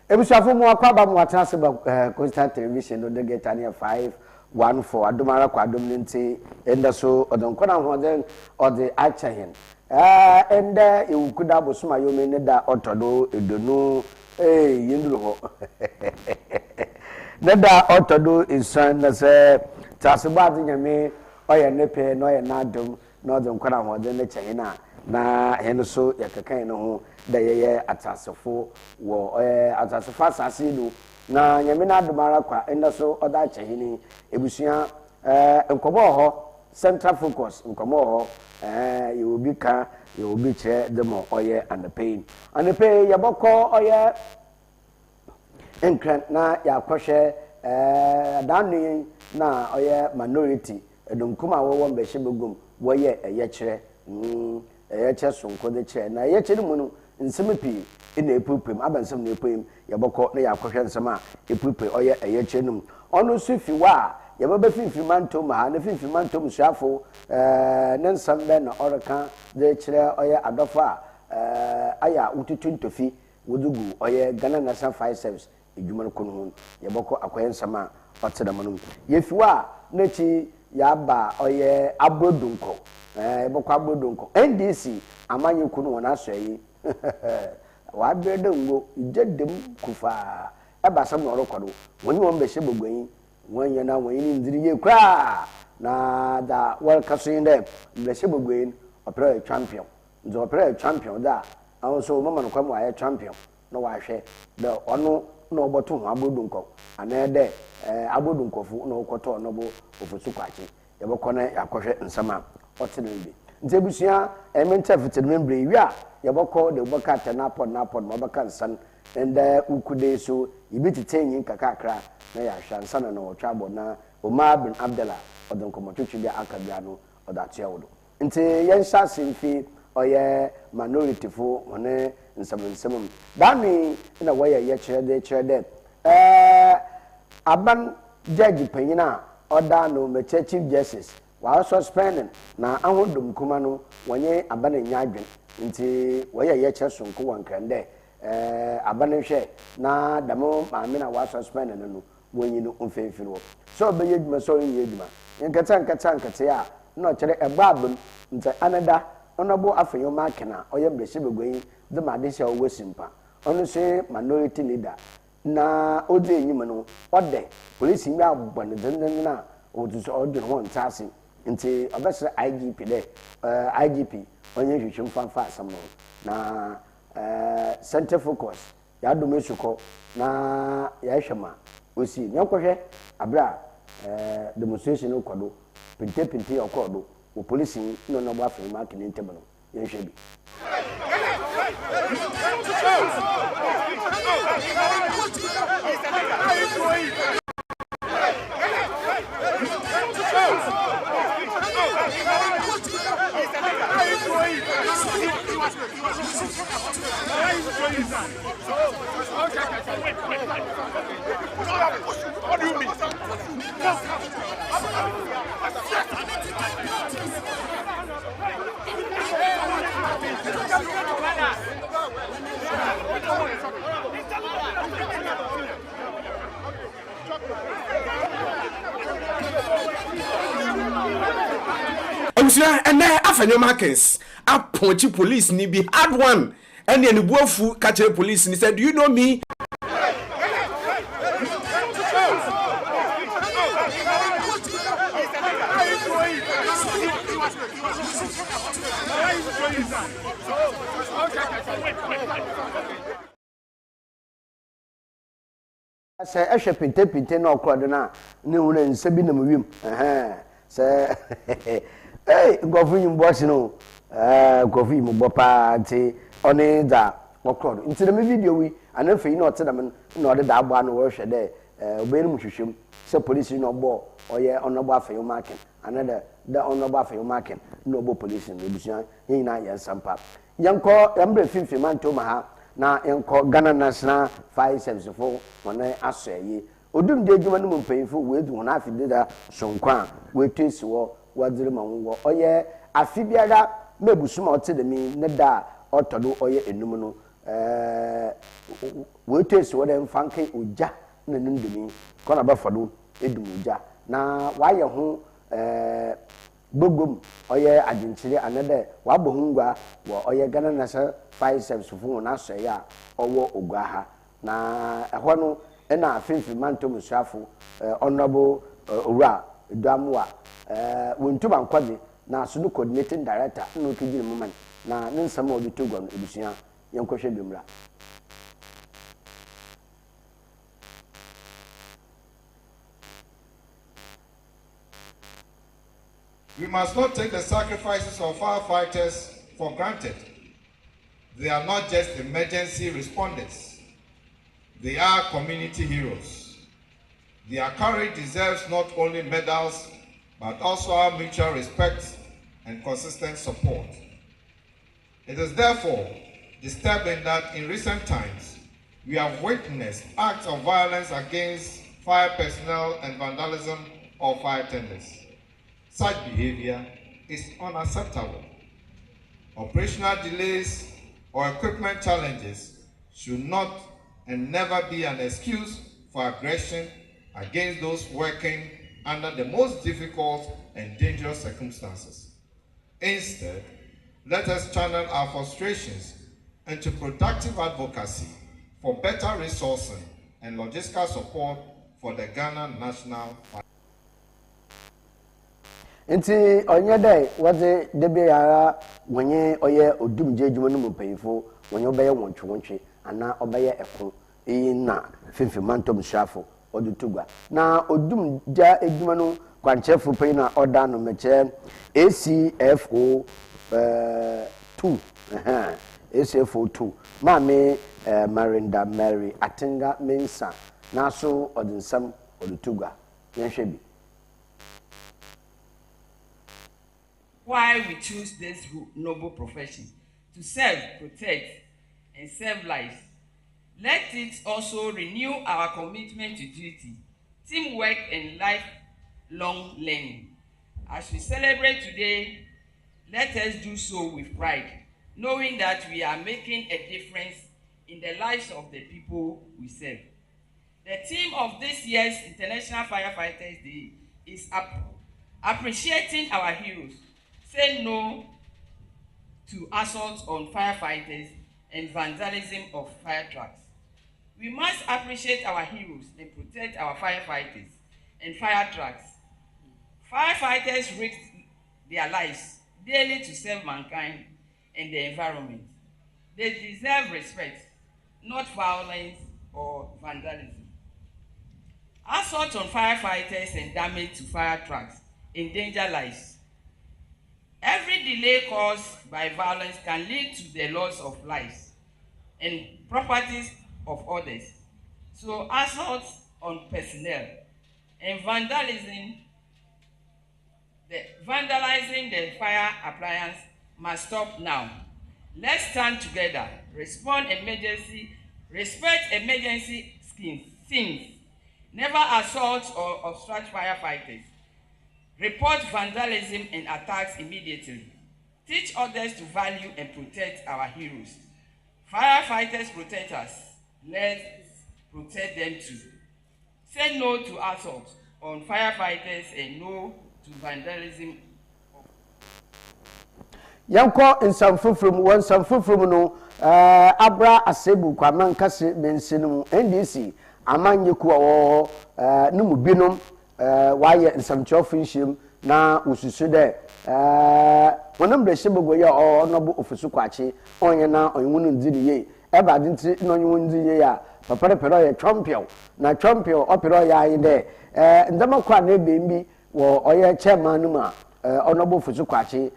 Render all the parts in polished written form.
Ebusuafo mu akwaba mu atase ba Constant Television no de get ania 514 adomara kwa adom nti enda so odonkona ho den ode achahen enda ewukuda bosuma yome ne da otodo edonu yinduro ho ne da otodo insan na se taseba de nyame oye nepe no ye na adom no odonkona ho den ne chehena na hene so yakakan no ho da yeye atasefo wo atasefo asase no na nyame na adomara kwa enda so oda chehini ebusua nkomo ho central focus nkomo ho you will be ka you will be che demo oye and the pain yaboko oye enkran na yakwhwe danu na oye minority edunkuma wo mbehye begum woye eyekire eyeche sonko de kire na eyekire mu no nsemipi ina epupem abansem na epupem yaboko na yakwhwe nsema epupe oye eyekire num ono sufi wa yababa finfrimantom ha na finfrimantom suafo ne nsambe na oreka de kire oye adofo aya ututuntofi wodugu oye Ghana National Fire Service edwuma ko no yaboko akoye nsama otedamanu yefiwa na chi yaba oye abrodunko yaboko abrodunko NDC amanye ku no wona asoyi wa brede ngo ijedem kufa ebasam no rokodo woni won behye bogwan wanya na wani ndiri ye kra na da world cup in them behye bogwan opera champion nzo opera champion da also mama no kwam wa champion no wa hwe da ono no oboto ho abodunko anede abodunkofo no okoto no bo ofusu kwachi yebekọ na yakohwe nsama otenebe ntebusia emente fitemembre wi a yebekọ de bokata na pod mabaka nsan ende ukude so ibititenyin kakakra na yahwa nsana na otwabo na Omar bin Abdallah odonkomotwetwe bia akabia no odatua wodo nti yensha simfi oye minority fo one nsam dani na waya ye chede aban judge panyina oda no meche chief justice wa suspending na ahodum kuma no wonye abana nyaadwen nti waya ye sonko wankande abana hwe na damo maame na wa suspending no wonyi no mfemfiri wo so be yeduma so yeduma nkata ya no kire egbabum nti anada onabo afenyo makena oye mbese begwen de madese owo simpa ono se minority leader na ode enyim no ode police mi abone den na oduso ode ho ntase nti obesere IGP de IGP onye hwehwem fanfa asam no na center focus ya do mesuko na ya hwema osi nyakohwe abra demonstration no kwado pinte okodo o police no no gba afenyo makena ntebe no yenhwe bi What do you mean? And then after Marcus, appointed police ni be hard one. And then the buafu catch the police and he said, "Do you know me?" Say ehwe pinte na okrode na ne wura nsabi na mwim say gofu yim boss no gofu yim bo pa nti oni da okrode nti na me video wi anafe yi na ote na me na ode da agba no wo hwe de obenu muhwehwem say police no bo oye onobo afeyo market another da onobo afeyo market no bo police no busia yin na ya sampa yanko yambre finfi manto ma ha na enko Ghana National Fire Service fo wona asoye odum de adwuma no mpanyfo wedu wona afide da sonkwa wetesi wo wadzire manwo oye afibiara mebusuma ote de mi ne da otodo oye enum no we test what them fanke uja na nundumi kona ba fado edum uja na waye ho bogom oye agenchire anede wabo hungwa wo oye Ghana National Fire Service fu na so ya owo ogwa ha na ehwo no na afimfi manto musuafo honorable owura Edamwa wontuma nkwame na so no coordinating director no kigire muman na nsama obi togwa no ebusua yenkohwe bemra. We must not take the sacrifices of firefighters for granted. They are not just emergency responders. They are community heroes. Their courage deserves not only medals, but also our mutual respect and consistent support. It is therefore disturbing that in recent times, we have witnessed acts of violence against fire personnel and vandalism of fire tenders. Such behavior is unacceptable. Operational delays or equipment challenges should not and never be an excuse for aggression against those working under the most difficult and dangerous circumstances. Instead, let us channel our frustrations into productive advocacy for better resourcing and logistical support for the Ghana National Fire. Nti onye dai waze debe yara wonye oye odumje djuma no mpanyifo wonye obeye wontwe ana obeye eko na fimfi mantom shafo odutugwa na odumja edjuma no kwanchefu pay na order no meche ACFO 2 ACFO 2 mame Marinda Mary Atenga Mensa na so odinsam odutugwa yenhwebi. Why we choose this noble profession to serve, protect, and save lives. Let it also renew our commitment to duty, teamwork, and lifelong learning. As we celebrate today, let us do so with pride, knowing that we are making a difference in the lives of the people we serve. The theme of this year's International Firefighters Day is appreciating our heroes. Say no to assaults on firefighters and vandalism of fire trucks. We must appreciate our heroes and protect our firefighters and fire trucks. Firefighters risk their lives daily to serve mankind and the environment. They deserve respect, not violence or vandalism. Assault on firefighters and damage to fire trucks endanger lives. Every delay caused by violence can lead to the loss of lives and properties of others. So assaults on personnel and vandalizing the fire appliance must stop now. Let's stand together, respect emergency scenes, never assault or obstruct firefighters. Report vandalism and attacks immediately. Teach others to value and protect our heroes. Firefighters protect us. Let's protect them too. Say no to assault on firefighters and no to vandalism. Yanko in some from one some from no Abra Asebu Kwaman Kase Mensinum NDC Amanyeku Numu Binum. Why in some chofinshim na ususu de wonam de shebego ya onobo ofusu kwachi onye na onwunu ndini ye eba dinti no onwunu ndini ya papa pero ye champion na champion opero ya inde ndama kwa na ebembi wo oye chairman ma onobo ofusu kwachi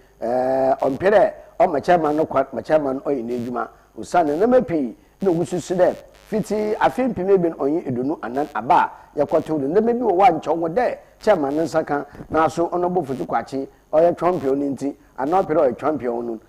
ompere o ma chairman no kwa ma chairman oyi na edwuma usane na mapi na ususu de fiti afimpi mebin onyi edonu anan aba yakoto de mebi wo wancho wo de chairman nsaka na so onobo futu kwachi oye champion nti anopere oye champion nu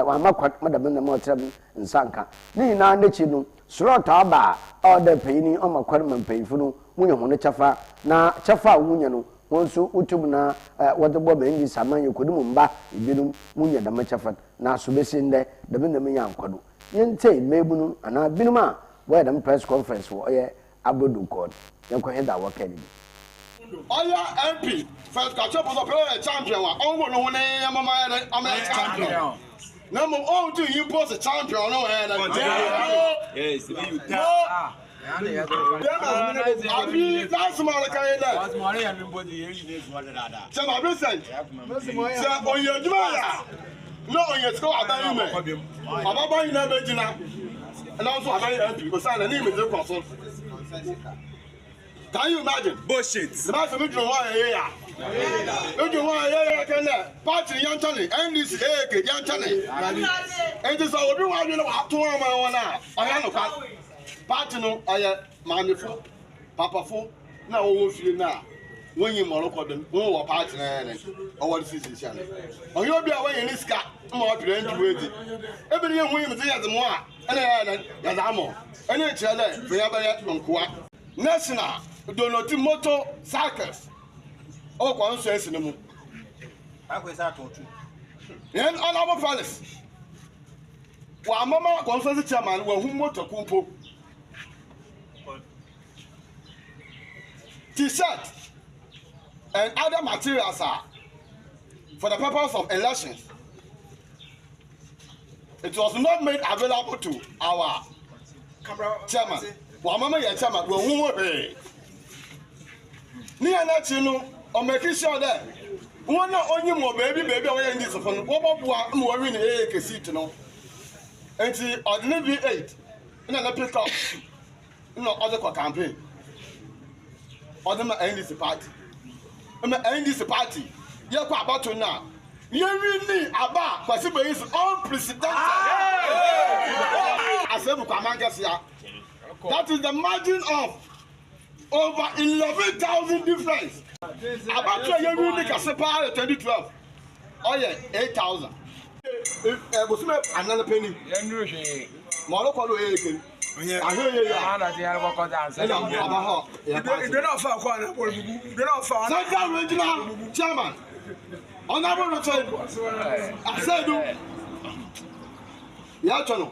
wa makwa madam na motrem nsanka ni na ndechi nu slot aba o de payini o makwa man payifu nu munye hono chafa na chafa wunya nu won so utum na wode bo ba ndi saman yekodum mba ibinum munya da machafat na so besinde da bin da menya ankodo yente mebunu ana binum a boy da press conference wo ye abodu god yanko heda wo kedi Oya MP first catch up on the champion wa onwo no ne mama champion na mo on to impose a champion no yes you Abi last month carry that. Last month everybody here is what that. Say my present. Say on your juma. No on your school abayu me. Ababa ina be jina. And also abayu people say na name is the console. Can you imagine? Bullshit. The man say me do one here. Me do one here can party yantani NDC ke yantani. And this obi wan you know to one man na. Oya no kwa. Party no aya manifo papafo na wo fie na wonyi moroko dem wo party na o wo sisi sia na oyo bi a wo yin ska ma wo pere ndu weti ebe ne hu yim ze ya zemo a ene ya za amo ene kire le fe ya ba ya nkoa national donoti motor cycles o kwa nso esi ne mu akwesa atotu yen honorable palace wa mama kwa nso esi chairman wa hu motor kumpo T-shirt and other materials are for the purpose of elections. It was not made available to our chairman. Wamama ya chairman we hu be. Ni ana chinu o make sure that one only mo baby o ya ndi so fun wo boboa mo win e seat no. Enti ordinary V8 na pick up no other campaign. Other NDC party. NDC party. You are about to now. You really about but is unprecedented. That is the margin of over 11,000 difference. About to you really can separate 2012. Oh yeah, 8,000. Another penny. Morocco I hear you. Central Regional Chairman. Honorable Richard. I said, Yachano.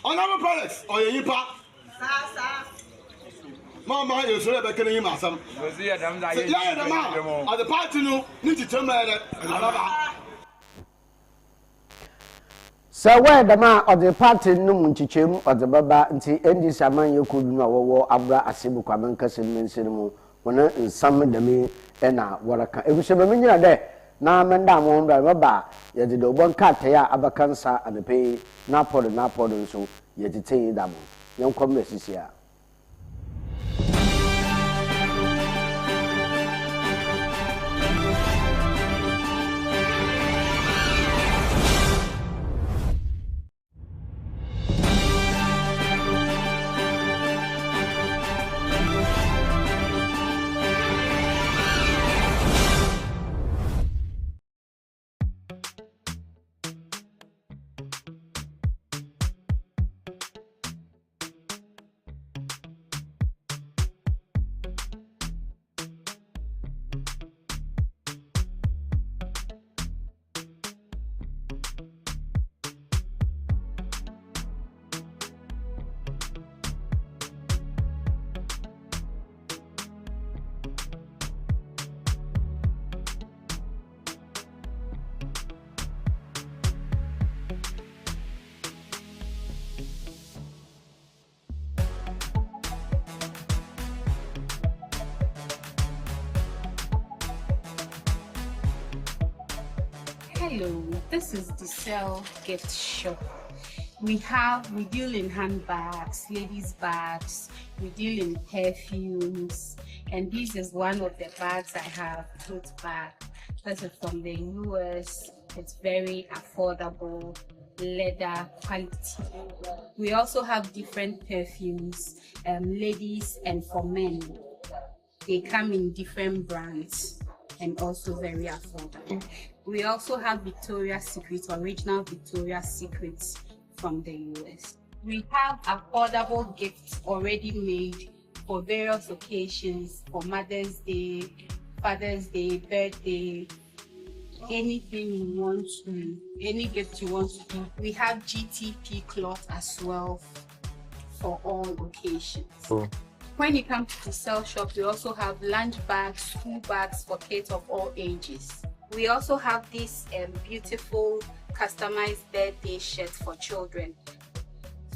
Honorable Palace, or Yipa. Mama, you should have been killing him. Some. Yeah, the man. At the party, no, need to tell me that. So where the man of the party no munchichem or the baba nti endi saman yekodu na wo abra asebu kwamen kasen mensimu wona nsam da me na waraka ebushe be nyina de na menda mo mbra baba ye de obon kata ya abakansa anepe na podo nso ye tete da mo yenkom mesisia. Hello, this is the Cell Gift Shop. We deal in handbags, ladies' bags, we deal in perfumes, and this is one of the bags I have, tote bag. This is from the US. It's very affordable, leather quality. We also have different perfumes, ladies and for men. They come in different brands and also very affordable. We also have Victoria's Secret, original Victoria's Secret from the US. We have affordable gifts already made for various occasions, for Mother's Day, Father's Day, birthday, anything you want to, any gift you want to do. We have GTP cloth as well for all occasions. When it comes to the cell shop, we also have lunch bags, school bags for kids of all ages. We also have this beautiful customized birthday shirts for children.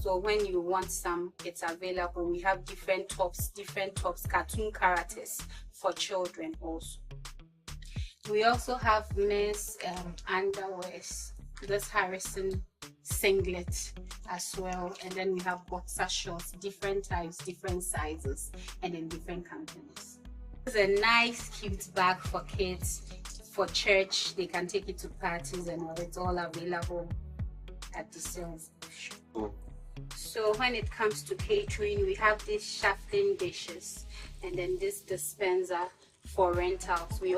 So when you want some, it's available. We have different tops, cartoon characters for children also. We also have men's underwears, this Harrison singlet as well, and then we have boxer shorts, different types, different sizes, and in different companies. It's a nice cute bag for kids, for church. They can take it to parties and all. It's all available at the sales shop. So when it comes to catering, we have these shafting dishes and then this dispenser for rentals. We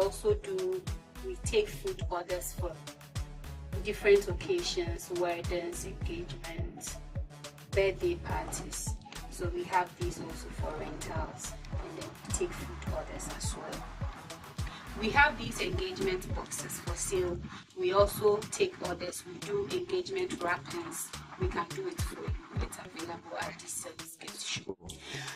take food orders for different occasions, weddings, engagements, birthday parties. So we have these also for rentals and then take food orders as well. We have these engagement boxes for sale. We also take orders. We do engagement wrappings. We can do it for you. It's available at the sales gift shop.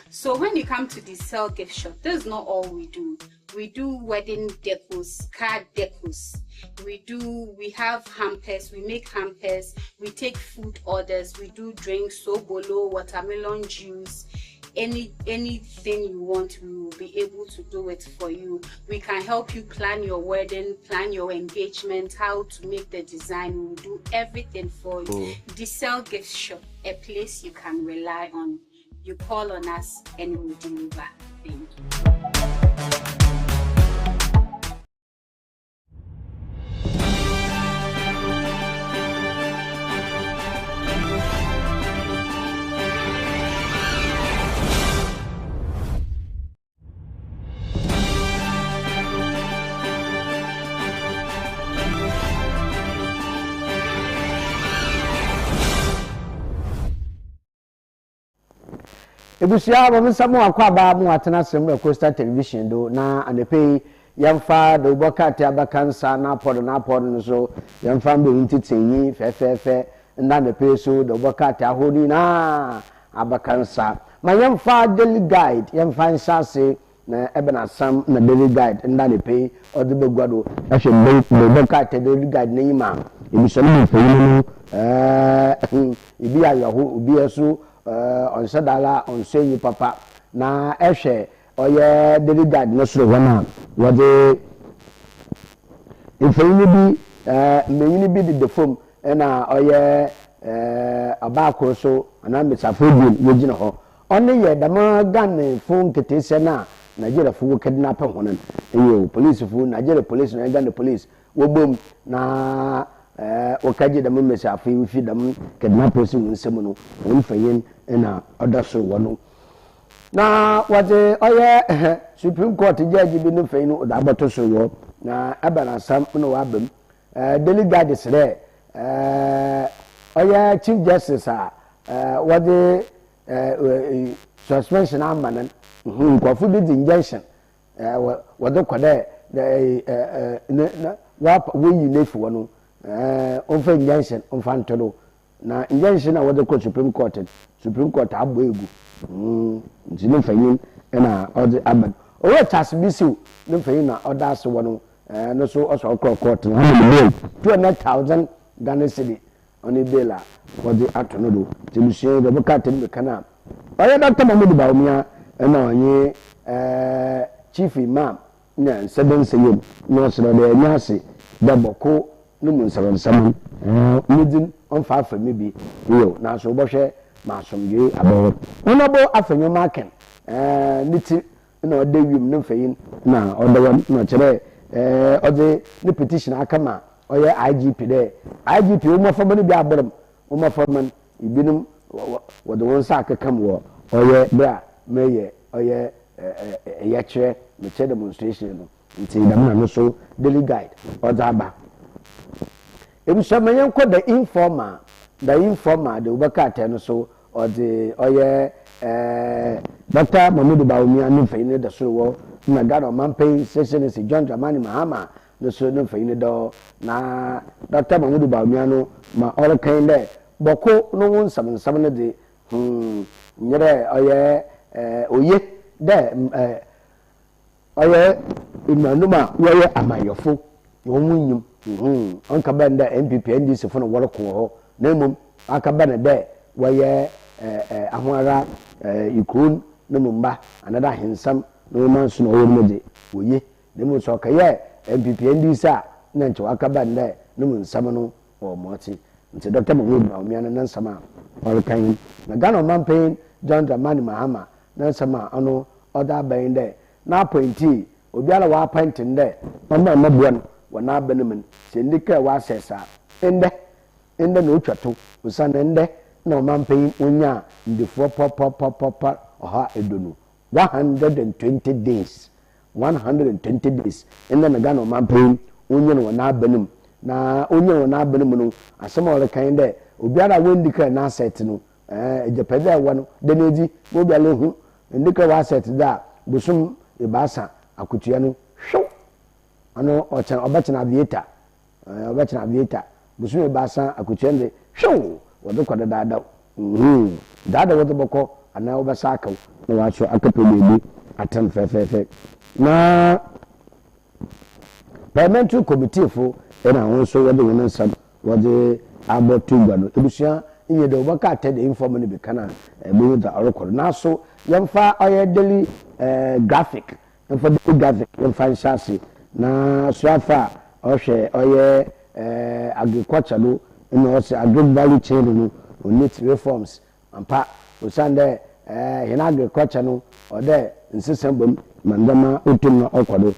So when you come to the sale gift shop, that's not all we do. We do wedding decos, card decos. We have hampers. We make hampers. We take food orders. We do drinks, sobolo, watermelon juice. Anything you want, we will be able to do it for you. We can help you plan your wedding, plan your engagement, how to make the design. We will do everything for you. The Cell Gift Shop, a place you can rely on. You call on us and we will deliver. Thank you. Ebusia bo nsamo akwa ba mu atena semre Coastal Television do na anepe yamfa do bokate abakansa na pod no so yamfa mbe ntitenyi fefefe na anepe so do bokate ahodi na abakansa ma yamfa daily guide yamfa nsase na ebena sam na daily guide nda anepe odi begwado ahwe do bokate daily guide na yima ebusia no feyi no ibi ayaho obi eso on sadala on senyi papa na ehwe oye daily guide no so wana wode ifeyini bi meyini bi de fom na oye abako so na mesafodi yegina ho onne ye dama gan fon ketese na Nigeria fu kidnap honan eyo police fu Nigeria police na Uganda police wobom na okaje da mun mesafi fi da mun kidnappers mun semu no won fayin na other so wono na wate oye Supreme Court judge bi no fayin no da bato so wo na abana sam no wabam daily guide sere oye Chief Justice wade suspension amanan nkofu bi injunction wade kwade na we unife wono on fa injunction on fa ntoro na injunction na wode ko Supreme Court agbo egu njini fayin na ode aban owo chas bisiu no fayin na order so wono no so also court na bail 200,000 Ghana cedi oni bail wode atono do tibusie do bokate me kana oye Dr. Mahmoud Bawumia na onye chief imam na seven sayem no so de nyase da boko no mun saban saman midin on fa fa mebi yo na so bo hwe ma somge abo ono bo afenyo maken niti na ode wiem no fayin na ode won no kire ode ni petition akama oye IGP de IGP o mo fa bani bi aboram o mo fa man ibinum wode won sa akam wo oye bra meye oye ya kire me che demonstration no nti da na no so daily guide odaba ebusamayen ko the informer the ubakate no so or the oye Dr. Mahmoud Bawumia no fa ine da so wo na Ghana man pay session is John Dramani Mahama no so no fa ine do na Dr. Mahmoud Bawumia no ma all kind there boko no won sam no de nyere oye oye de oye imanuma woye amayofo womunyum onka benda MPP NDC fo no worko ho na mum aka bena de woye ahoara ikun no mumba another hensam no man so no womode oye na mum so kaye MPP NDC a na nche aka benda no mum nsam no o moti nti Dr. Mahmoud Bawumia na nsama orkan na Ghana man pain John Dramani Mahama na nsama ano other bend there na appointee obiara wa appointing there mama mabuan wana benemen se ndika wa sesa ende na otwato usana ende na mampen onya ndefo pop oha edonu 120 days 120 days ende na Ghana mampen onya no wana benum na onya wana benum no asema ole kan de obiara we ndika na asset no ejepede wa no de neji obiara hu ndika wa asset da busum ibasa akutua no hwo ano obachana aviator busum ibasa akutua nde hwo wodo koda dada dada wodo boko ana obasa akaw na wacho akapelebe atam fefefe na parliamentary committee fo ena won so wodo won nsam wode abotu gbado ebusia iye de obaka atede inform ne bekana ebu da orokor na so yemfa oye daily graphic yemfa daily graphic yemfa nshasi na swafa ohwe oye agriculture no no ose agric value chain no need reforms ampa osande hina agriculture no ode nsesembom mandama otum na okwado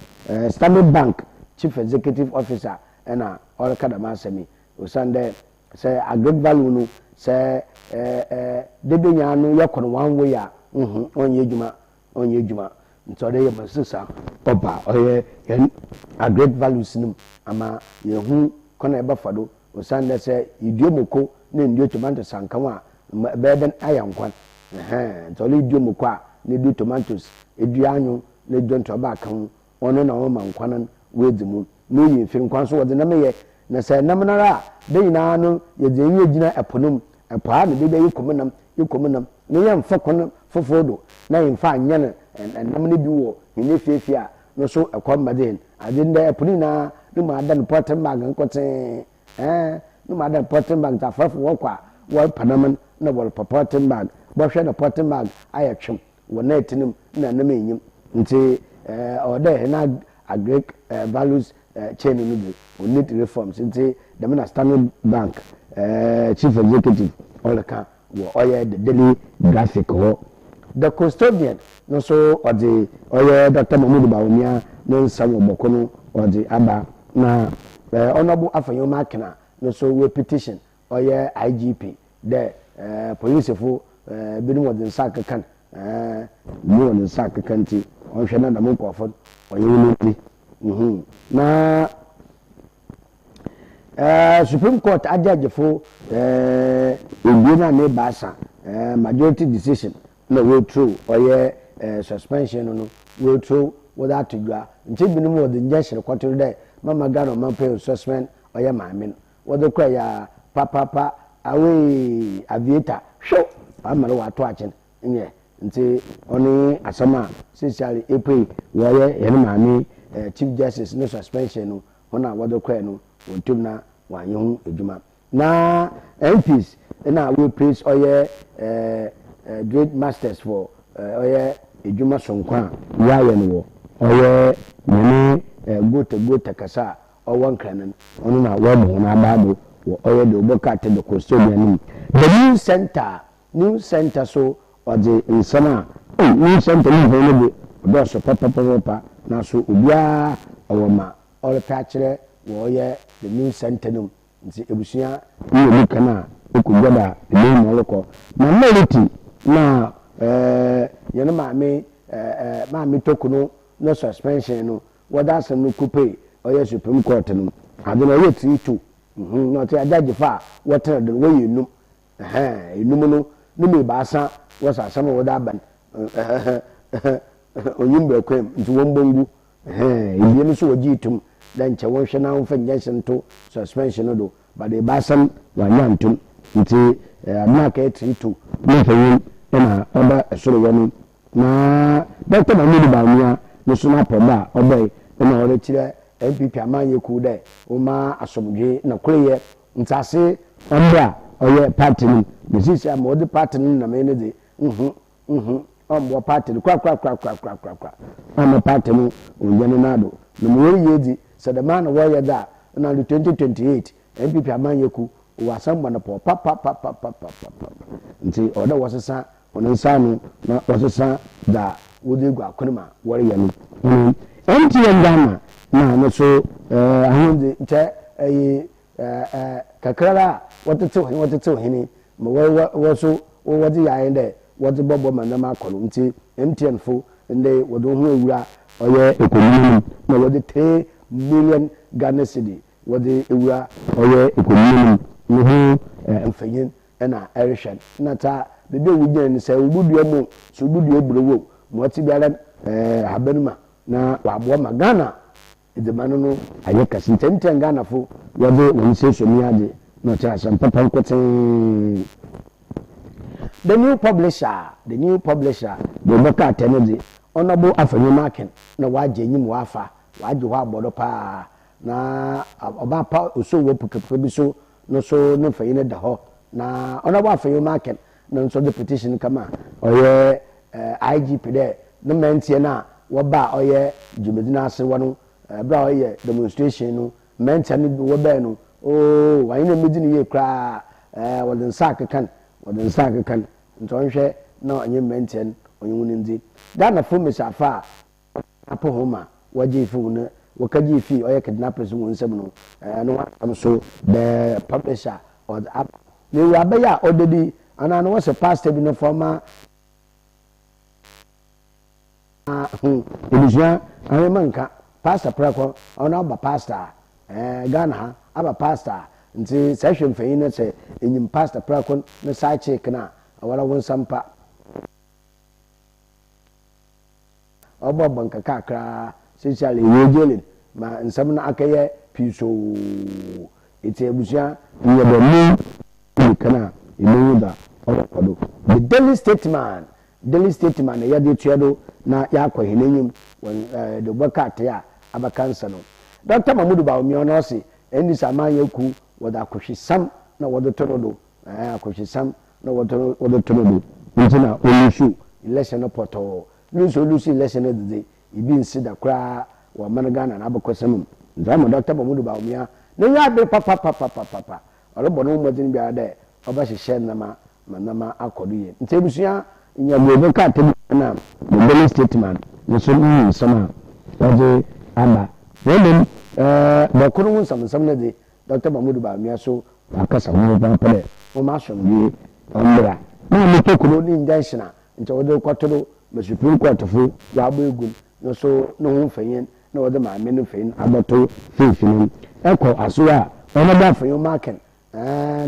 Standard Bank chief executive officer ena orkada masemi osande say agric value no say debenya no yakono one way a onye djuma ntode ye masisa oba oye agric values nim ama yehu kona eba fado osande say idiomoko na ndio tomato sankanwa beden ayankwan ntole idiomoko a ne di tomatoes eduanyo ne donto ba kan ono na o mankwanan wedzimu no yi mfiri nkwan so wode na meye na say namnara de nyina no ye dzenye gina eponum epa ne de yikomunam ne yam fakon fofodo na yimfa anyane namne bi wo ne fiefie a no so ekwambadin adinde eponi na no ma dan portem bag nkote no ma dan portem bag ta fafo wokwa wo panaman na wol portem bag bo hwe na portem bag ayetwem wo na etinim na nam enyim nti ode na agric values chain no be we need reforms nti the minister Standard Bank chief executive olaka wo oye the daily graphic ho the custodian no so odi oye Dr. Mahmoud Bawumia no nsam oboko no odi aba na honorable Afanyoma Akina no so we petition oye IGP the police fo binu wodi nsaka kan mu wodi nsaka kanti onhwe na damo kofo oye woni na Supreme Court adjudgefo ebina ne basa majority decision no way through oye suspension no way through without to gwa nti binu mo de njehyere kwotoro de mama Ghana man pay suspend oye maame no wodo kwa ya papa awe aviator show amara wato achen nye nti oni asama sincerely April woye yen maame chief justice no suspension no ona wodo kwa no wontum na wanyehu ejuma na MPs na we praise oye great masters for oye ejuma sonkwa yaye no oye mene gota kasa owan kranan onu na wabo na babo oye de oboka te de custodian the new center so ode insana new center ni ho no do so papa na so obia awoma all patchere woye the new center no nti ebusia ni obuka na okugada the new moloko na melity na yene maame tokuno no suspension no wada asem no coupe oye Supreme Court no ade na ye 32 no te adage fa water the way enum no me baasa was asama wo da ban oyimbe kwem nti wo mbongu ebi no so wogi tum dan che wo hwe na wo fa injection to suspension do but the basam wa nyantum nti na ka treatu no fa yin na oda esoro wani na Dr. Mahmood Bawumia no so na poda obai na ore kire MPP amanye ku de o ma asomdwe na koreye ntase ombra oye party ni misisi am odi party ni na me ne de ombo party kwa am party ni onjene nado no mo yedi so the man wo da na 2028 MPP amanye ku o asamba na po pa nti oda wasesa onensanu na wasesa da wodi gwa konima wore ye no MTN Ghana na no so ahunde nche kakara wotete hini mo wo so wodi yayin de wodi bobo manama akolo nti MTN fo nde wodo hu ewura oye ekonomi na wodi 3 million Ghana cedi wodi ewura oye ekonomi no hu mfanyin na erishan na ta bebe wugye ni se ubudu emu so ubudu ebrowo mo ti biara habenuma na wabo ma Ghana edemano no aye kasi ntenten Ghana fo wode wonse somi ade no cha sam papa nkoten the new publisher the boka tenede honorable Afenyo Akin na waje nyim wafa waje ho abodo pa na oba pa oso wo pukepuke bi so no so no fayine da ho na honorable Afenyo Akin no so the petition kama oye IGP de no mentie na woba oye jumedina ase wono bra oye demonstration no mentie ni woba no oh wayine medini ye kra wodin sack kan ntonhwe na onye mentie onye wuninzi Ghana fo mesafa apo homa waje fi wona wakaji fi oye kidnappers won nsem no no am so the publisher or the app they were abaya odedi ana no was a pastor bi no former Elisha ayemanka pastor prako ona ba pastor Ghana aba pastor nti session fayin na se enyim pastor prako na sa check na awara won sampa obo banka kakra socially regelin ma nsam na akaye piso ite ebusia yebo mu kana imuda okodo the daily statement ya de tuado na ya kwahinenyim de bokat ya abakansa no Dr. Mahmood Bawumia no se eni samanye ku woda akohwesam na wodo torodo akohwesam na wodo torodo ntina olushu election poto news olushi election de ibi nsida kra wa managana na abakosam ndama Dr. Mahmood Bawumia ne ya be papa olobo no modin bia de oba hihye nama akodo ye ntebusia nyagbe ka tebi na the statement no so ni sama waje aba women ba kunu sam na de Dr. Mahmood Bawumia so akasa wo ba pele o ma shomye ombra na me tokuro ni injunction nche wode kwatoro ma Supreme Court fo wa agba egum no so no hu fanyen na wode ma me no fanyen abato fifinin eko aso a ona ba fanyen marken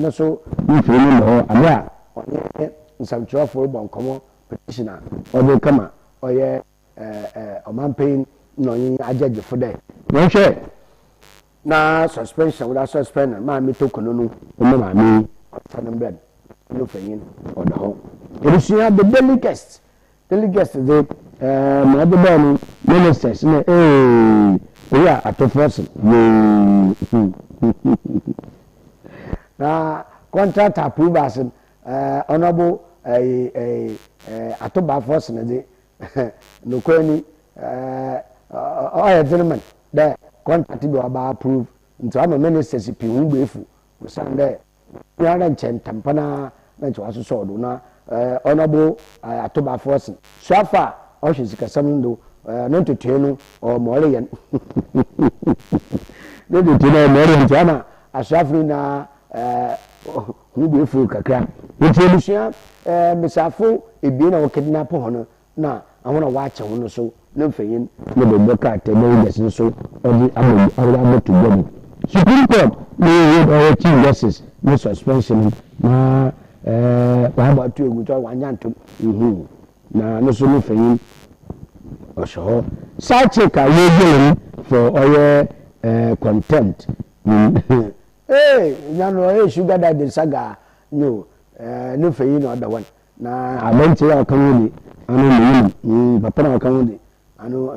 no so ni fanyen no abia onye nsamchofo bo nkomo petitioner obe kama oye omanpain no yin ajeje fo de no hwe na suspension without suspend ma me tokono no o ma me on bed no fanyin on the home ebusia the delegates the my other body ministers na we are at first na contract approvers honorable atoba force na de no kwani gentlemen the contract be aba approve nti ama ministers pi hu gbefu sande yara nchentampana na nti waso so do na honorable atoba force so far o shizika samndo no tetenu o more yen no tetenu more nti ama asafri na hu gbefu kakra nti elusia misafo ebi na wo kidnap hono na ahona waache hono so na mfanyin na boboka tebe yes so odi amo to body Supreme Court we would our chief justice no suspension na aba to egu to wanyanto na no so no fayin osho side check a we give for oye contempt nyano sugar daddy saga no no fayin no other one na abenti ya kan anu ni papa na kan woni anu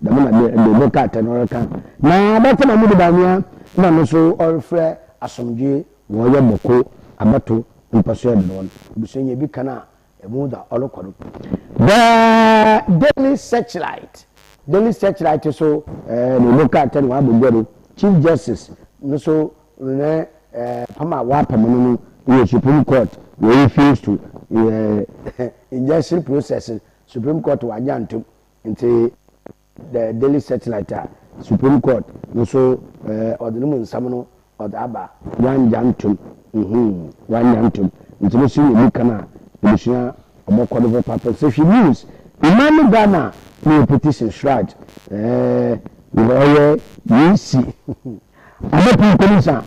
da mo na de ka tenor kan na ba na mu de ba nia na no so orfre asomdwe wo ye moko abato mpaso de no busenye bi kana emu da olokodo the daily searchlight so no ka ten wa bugero chief justice no so ne pama wa pamano no Supreme Court we refuse to injunction process Supreme Court wa jantum into the daily searchlight Supreme Court no so ordinary nsam no odaba wan jantum wan jantum into no so ni kana ebusua obokodo for purpose if you use imam Ghana no petition shroud we yesi abapu komisa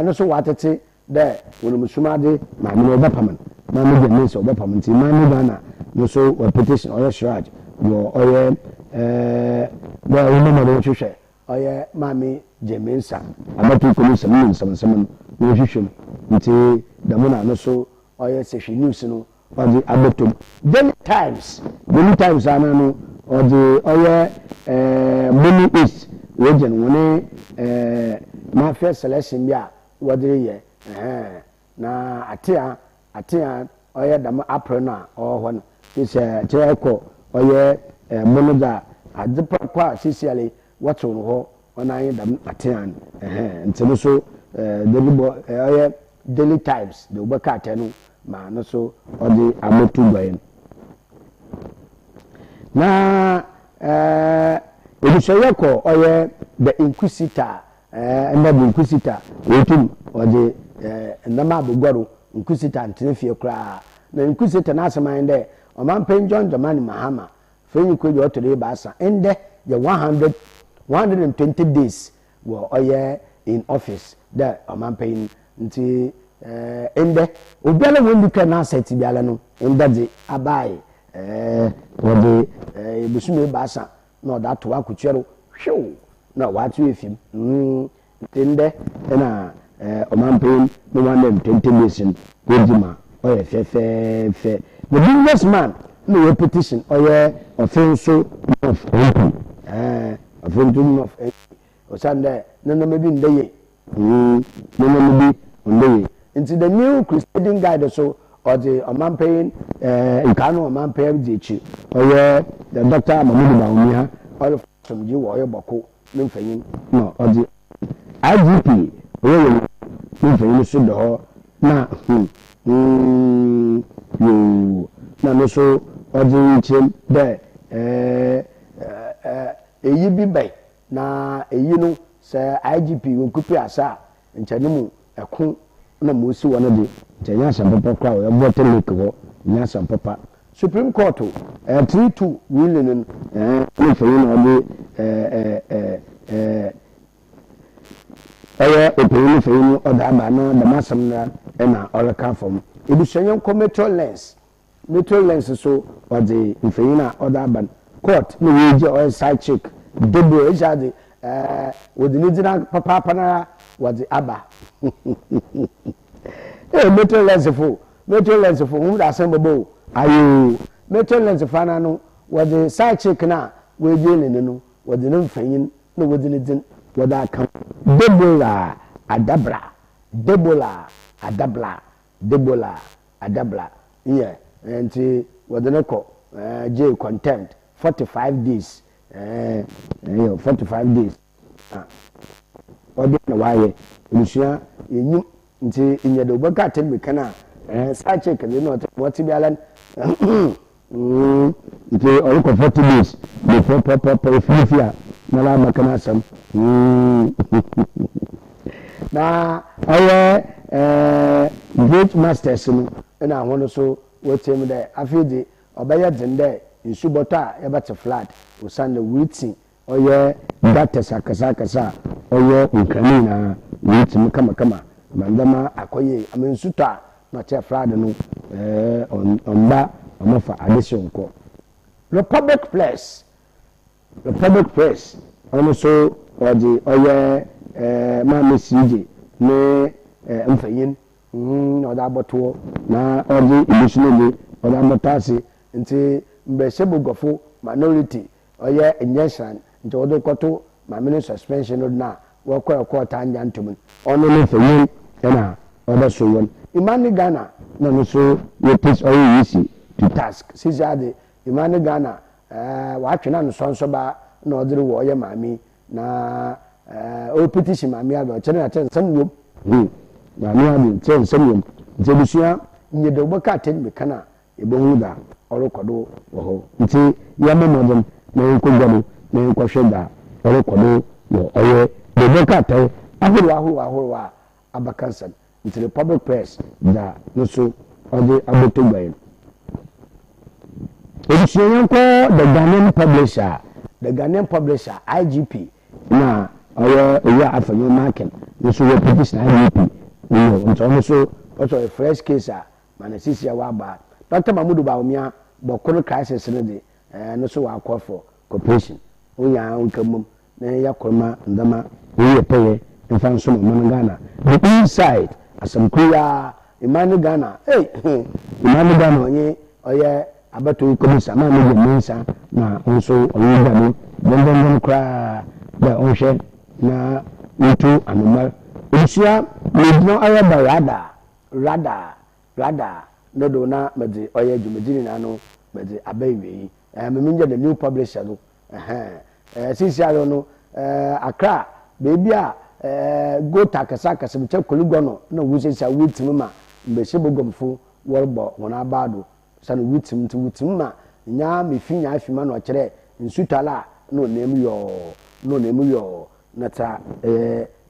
no so watete de wonu musumade ma me obapaman ma me de so obapaman ti imam Ghana no so petition or shroud wo oye ba wonu ma do hwehwe oye mami jemensa abapu komisa no nsam no hwehwe nti damona no so oye sehwe news no odi abetom daily times anano odi oye Muni East region woni mafia selection bia wodi ye na atia oye dam april na ho no is cheko oye monoda adepakwa sisiale wato no ho ona ye dam atia ntino so daily times de obaka atenu ma no so odi amotu gbayen na ebishoye ko oye the inquisitor and the inquisitor wetum odi ndama abogwaro inquisitor ntefie kra na inquisitor na asema nde o man pen John Dramani Mahama fenyi ko je otore baasa ende the 120 days wo oye in office that o man pen nti ende obiala won ka na asset biala no embade abai wode busume baasa no that to akutwero hwew na watu efim ende na o man pay no 120 million wodima oye fe the businessman no repetition oye offense of open offense of osande no maybe ndeye no maybe ndeye into the new crusading guide so or the man paying Nkano man pay dichi or the doctor Mamudu Baumia or some you or your boko nymphane no or the IGP really nymphane should the hall na you no so or the chin there a ye be bay na a you know say IGP will copy asa in Chanimu a coon na musi wana de tenya sampapa kwa we bote lake ho nya sampapa Supreme Court 3-2 willing no for you no opinion for you or da ba no da masam na all come from ebushanyen metro lens so or the infeyina other ban court no we or side check double ejade with the nidina papa na was the aba metro lens for who da assemble ayo metro lens for na no was the side check na we dey no was the nfeyin no was the nidin was that come debola adabla yeah and was the no J contempt 45 days 45 days odi na waye lusia yenyu nti inyedo baka tembe kana sache kele no what bi alan nti ori ko 40 days the fifia na la makana sam na aye great masters no na hono so wotem de afidi obaya dende insubota yabata flat usanda waiting oye data sakasa oye nkanina waiting kama mandama akoye amensuta na che flat no omba omofa adesonko Republic Press ono so odi oye mama CJ ne mfayin oda boto na odi educational oda motasi nti mbese bugofo minority oye injection nti odo koto mama suspension na wako court anja ntum ono ne mfayin na oda so won Imani Ghana no so we take all easy to task sisi ade Imani Ghana wa twena no sonso ba na odere wo ye mami na o petition mami aba chere na chere nsam yom mami ade chere nsam yom nti busua nye de boka ten me kana ebohu da orokodo wo ho nti ya memodem na nkogwado na nkwhweda orokodo wo oye de boka ten ahuru abakansan nti Republic Press da no so ode aboto gbayin Ebusuyanko the Ghanaian publisher IGP na oya afanyo market no so petition IGP no nto so also a fresh case man sisi ya waba Dr. Mahmoud Bawumia bokoro crisis no de no so wa call for cooperation oya nkamum na ya korma ndama we pay in so man Ghana the inside asamkuya Imani Ghana Imani Ghana onye oya abato komisa ma me mensa na onso oyuga no bondon kra da onhwe na into animal isia medno aya rada no do na mede oya jumedini na no mede abayi me minja the new publisher no sisi aro no akra baby a go takasa kasa me che kolugo no na wusesa wutim ma mbehye bogomfo worbo wona abado sanu wutim ma nya me finya afima no kire nsutala no nemu yo nata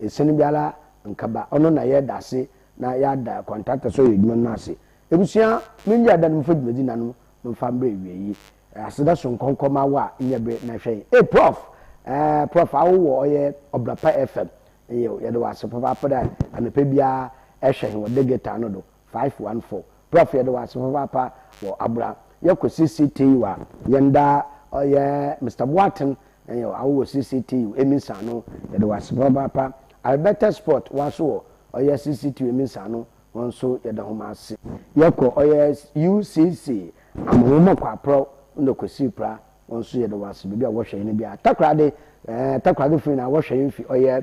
eseni biala nkaba ono na ye dase na ya da contractor so yeduma na ase ebusia menja da no fodimedi na no mfa mbre wiyi aseda so nkonkoma wa nyebe na hwe prof awo oye obrapa fm ye do wase papa da anepe bia ehwe wo degeta no do 514 prof ye do wase papa wo abra yako CCTV wa yenda oye Mr. Watson awo CCTV eminsa no ye do wase papa Alberta Sport waso oye CCTV eminsa no wonso ye da homa ase yako oye UCC amomo kwa pro ndo kosi pra wonso ye do wase bibia wo hwe ne bia takrade fi na wo hwe fi oye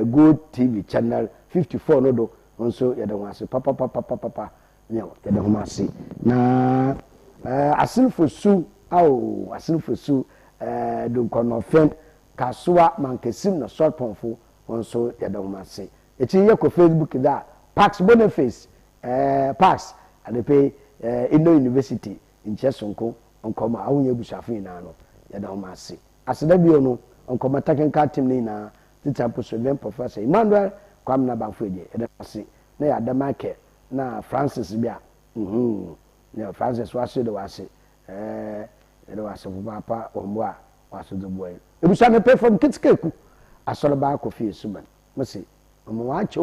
Good TV channel 54 no do wonso ye da wase papa nyo ye da homa ase na asinfosu do konofen kaswa mankesim na sorponfo wonso ye da homa ase echi ye ko Facebook da Pax Boniface Pax adepe Indo University in Chesonko onkoma awunye busafu ina no ye da homa ase aseda bio no onkoma takenka team ni na titapo so ben professor Emmanuel Kwamna Bafeje ye da ase na ya da market na Francis bia ne Francis waso de wase de wase papa omwa waso de boy ebusa me pay from kitikeku asoro ba ko fie suman mese omo wacho